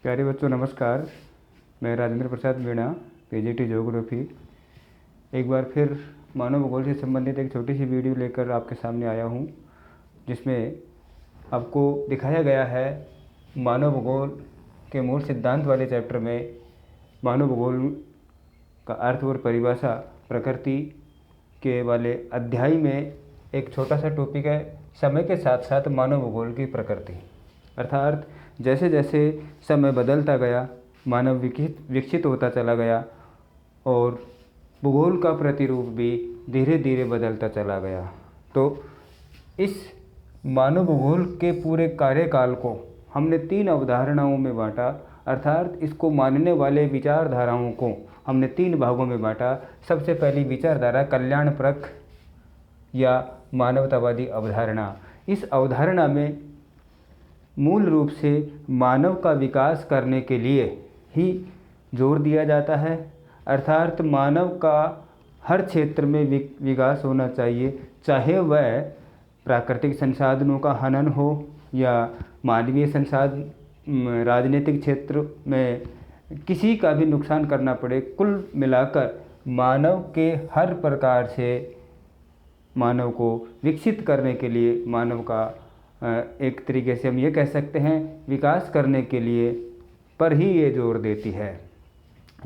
प्यारे बच्चों नमस्कार। मैं राजेंद्र प्रसाद मीणा, पीजीटी ज्योग्राफी, एक बार फिर मानव भूगोल से संबंधित एक छोटी सी वीडियो लेकर आपके सामने आया हूँ, जिसमें आपको दिखाया गया है मानव भूगोल के मूल सिद्धांत वाले चैप्टर में मानव भूगोल का अर्थ और परिभाषा प्रकृति के वाले अध्याय में एक छोटा सा टॉपिक है समय के साथ साथ मानव भूगोल की प्रकृति। अर्थात जैसे जैसे समय बदलता गया, मानव विकसित होता चला गया और भूगोल का प्रतिरूप भी धीरे धीरे बदलता चला गया। तो इस मानव भूगोल के पूरे कार्यकाल को हमने 3 अवधारणाओं में बांटा, अर्थात इसको मानने वाले विचारधाराओं को हमने 3 भागों में बांटा। सबसे पहली विचारधारा कल्याणपरक या मानवतावादी अवधारणा। इस अवधारणा में मूल रूप से मानव का विकास करने के लिए ही जोर दिया जाता है, अर्थात मानव का हर क्षेत्र में विकास होना चाहिए, चाहे वह प्राकृतिक संसाधनों का हनन हो या मानवीय संसाधन, राजनीतिक क्षेत्र में किसी का भी नुकसान करना पड़े। कुल मिलाकर मानव के हर प्रकार से मानव को विकसित करने के लिए, मानव का एक तरीके से हम ये कह सकते हैं विकास करने के लिए पर ही ये जोर देती है,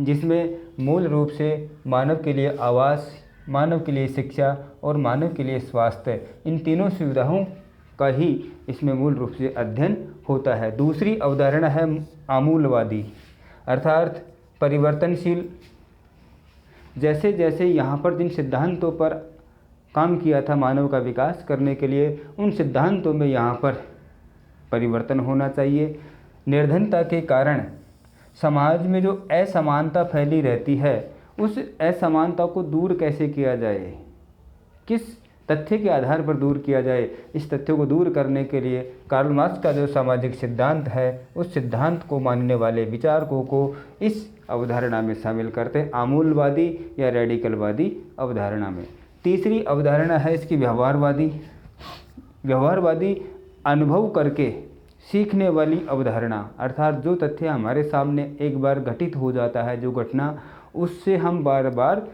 जिसमें मूल रूप से मानव के लिए आवास, मानव के लिए शिक्षा और मानव के लिए स्वास्थ्य, इन तीनों सुविधाओं का ही इसमें मूल रूप से अध्ययन होता है। दूसरी अवधारणा है आमूलवादी, अर्थात परिवर्तनशील। जैसे जैसे यहाँ पर जिन सिद्धांतों पर काम किया था मानव का विकास करने के लिए, उन सिद्धांतों में यहाँ पर परिवर्तन होना चाहिए। निर्धनता के कारण समाज में जो असमानता फैली रहती है, उस असमानता को दूर कैसे किया जाए, किस तथ्य के आधार पर दूर किया जाए, इस तथ्य को दूर करने के लिए कार्ल मार्क्स का जो सामाजिक सिद्धांत है, उस सिद्धांत को मानने वाले विचारकों को इस अवधारणा में शामिल करते हैं, आमूलवादी या रेडिकलवादी अवधारणा में। तीसरी अवधारणा है इसकी व्यवहारवादी। व्यवहारवादी अनुभव करके सीखने वाली अवधारणा, अर्थात जो तथ्य हमारे सामने एक बार घटित हो जाता है, जो घटना, उससे हम बार बार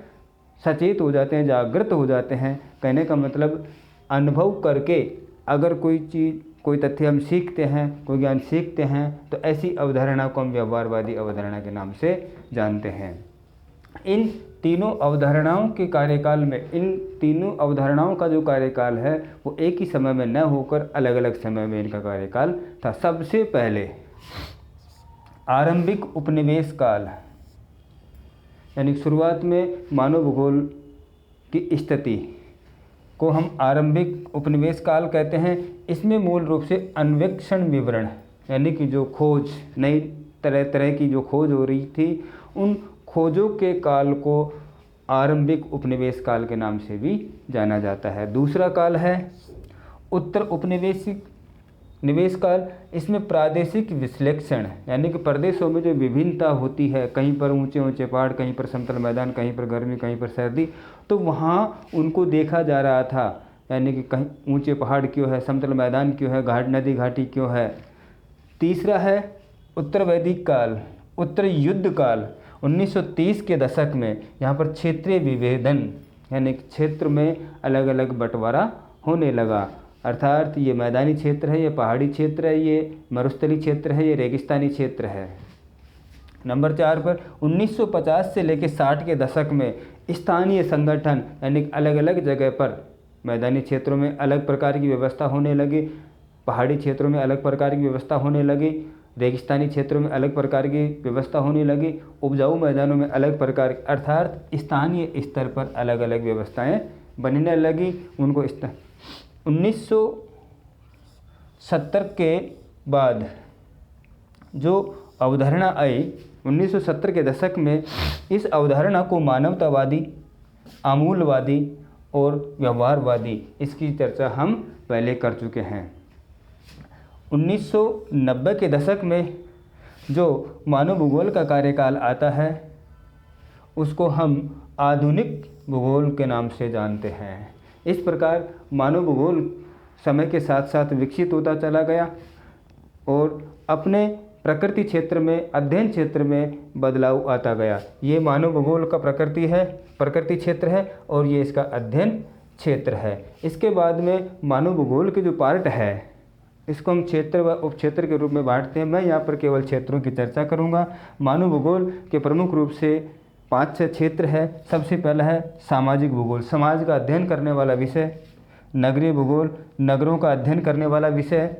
सचेत हो जाते हैं, जागृत हो जाते हैं। कहने का मतलब अनुभव करके अगर कोई चीज़, कोई तथ्य हम सीखते हैं, कोई ज्ञान सीखते हैं, तो ऐसी अवधारणा को हम व्यवहारवादी अवधारणा के नाम से जानते हैं। इन तीनों अवधारणाओं के कार्यकाल में, इन तीनों अवधारणाओं का जो कार्यकाल है वो एक ही समय में न होकर अलग अलग समय में इनका कार्यकाल था। सबसे पहले आरंभिक उपनिवेश काल, यानी शुरुआत में मानव भूगोल की स्थिति को हम आरंभिक उपनिवेश काल कहते हैं। इसमें मूल रूप से अन्वेषण विवरण, यानी कि जो खोज, नई तरह तरह की जो खोज हो रही थी, उन खोजों के काल को आरंभिक उपनिवेश काल के नाम से भी जाना जाता है। दूसरा काल है उत्तर उपनिवेशिक निवेश काल। इसमें प्रादेशिक विश्लेषण, यानी कि प्रदेशों में जो विभिन्नता होती है, कहीं पर ऊंचे ऊंचे पहाड़, कहीं पर समतल मैदान, कहीं पर गर्मी, कहीं पर सर्दी, तो वहाँ उनको देखा जा रहा था, यानी कि कहीं ऊंचे पहाड़ क्यों है, समतल मैदान क्यों है, नदी घाटी क्यों है। तीसरा है उत्तर वैदिक काल, उत्तर युद्ध काल। 1930 के दशक में यहाँ पर क्षेत्रीय विभेदन, यानी क्षेत्र में अलग अलग बंटवारा होने लगा, अर्थात ये मैदानी क्षेत्र है, ये पहाड़ी क्षेत्र है, ये मरुस्थली क्षेत्र है, ये रेगिस्तानी क्षेत्र है। नंबर 4 पर 1950 से लेकर 60 के दशक में स्थानीय संगठन, यानी अलग अलग जगह पर मैदानी क्षेत्रों में अलग प्रकार की व्यवस्था होने लगी, पहाड़ी क्षेत्रों में अलग प्रकार की व्यवस्था होने लगी, रेगिस्तानी क्षेत्रों में अलग प्रकार की व्यवस्था होने लगी, उपजाऊ मैदानों में अलग प्रकार, अर्थात स्थानीय स्तर पर अलग अलग व्यवस्थाएं बनने लगी। उनको 1970 के बाद जो अवधारणा आई, 1970 के दशक में इस अवधारणा को मानवतावादी, आमूलवादी और व्यवहारवादी, इसकी चर्चा हम पहले कर चुके हैं। 1990 के दशक में जो मानव भूगोल का कार्यकाल आता है, उसको हम आधुनिक भूगोल के नाम से जानते हैं। इस प्रकार मानव भूगोल समय के साथ साथ विकसित होता चला गया और अपने प्रकृति क्षेत्र में, अध्ययन क्षेत्र में बदलाव आता गया। ये मानव भूगोल का प्रकृति क्षेत्र है और ये इसका अध्ययन क्षेत्र है। इसके बाद में मानव भूगोल के जो पार्ट है इसको हम क्षेत्र व उपक्षेत्र के रूप में बांटते हैं। मैं यहाँ पर केवल क्षेत्रों की चर्चा करूँगा। मानव भूगोल के प्रमुख रूप से 5-6 क्षेत्र है। सबसे पहला है सामाजिक भूगोल, समाज का अध्ययन करने वाला विषय। नगरीय भूगोल, नगरों का अध्ययन करने वाला विषय।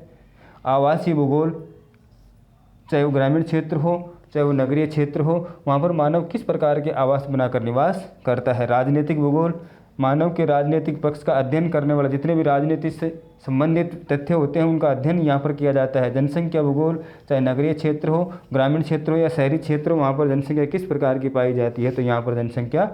आवासीय भूगोल, चाहे वो ग्रामीण क्षेत्र हो चाहे वो नगरीय क्षेत्र हो, वहाँ पर मानव किस प्रकार के आवास बनाकर निवास करता है। राजनीतिक भूगोल, मानव के राजनीतिक पक्ष का अध्ययन करने वाला जितने भी राजनीति से संबंधित तथ्य होते हैं उनका अध्ययन यहाँ पर किया जाता है। जनसंख्या भूगोल, चाहे नगरीय क्षेत्र हो, ग्रामीण क्षेत्र हो या शहरी क्षेत्र हो, वहाँ पर जनसंख्या किस प्रकार की पाई जाती है, तो यहाँ पर जनसंख्या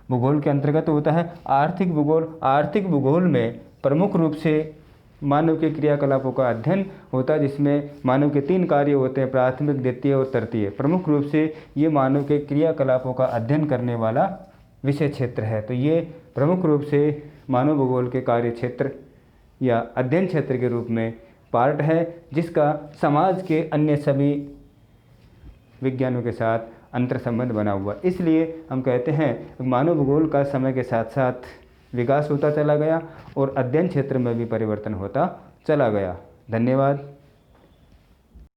भूगोल के अंतर्गत होता है। आर्थिक भूगोल, आर्थिक भूगोल में प्रमुख रूप से मानव के क्रियाकलापों का अध्ययन होता है, जिसमें मानव के 3 कार्य होते हैं, प्राथमिक, द्वितीय और तृतीय। प्रमुख रूप से ये मानव के क्रियाकलापों का अध्ययन करने वाला विषय क्षेत्र है। तो ये प्रमुख रूप से मानव भूगोल के कार्य क्षेत्र या अध्ययन क्षेत्र के रूप में पार्ट है, जिसका समाज के अन्य सभी विज्ञानों के साथ अंतर संबंध बना हुआ। इसलिए हम कहते हैं मानव भूगोल का समय के साथ साथ विकास होता चला गया और अध्ययन क्षेत्र में भी परिवर्तन होता चला गया। धन्यवाद।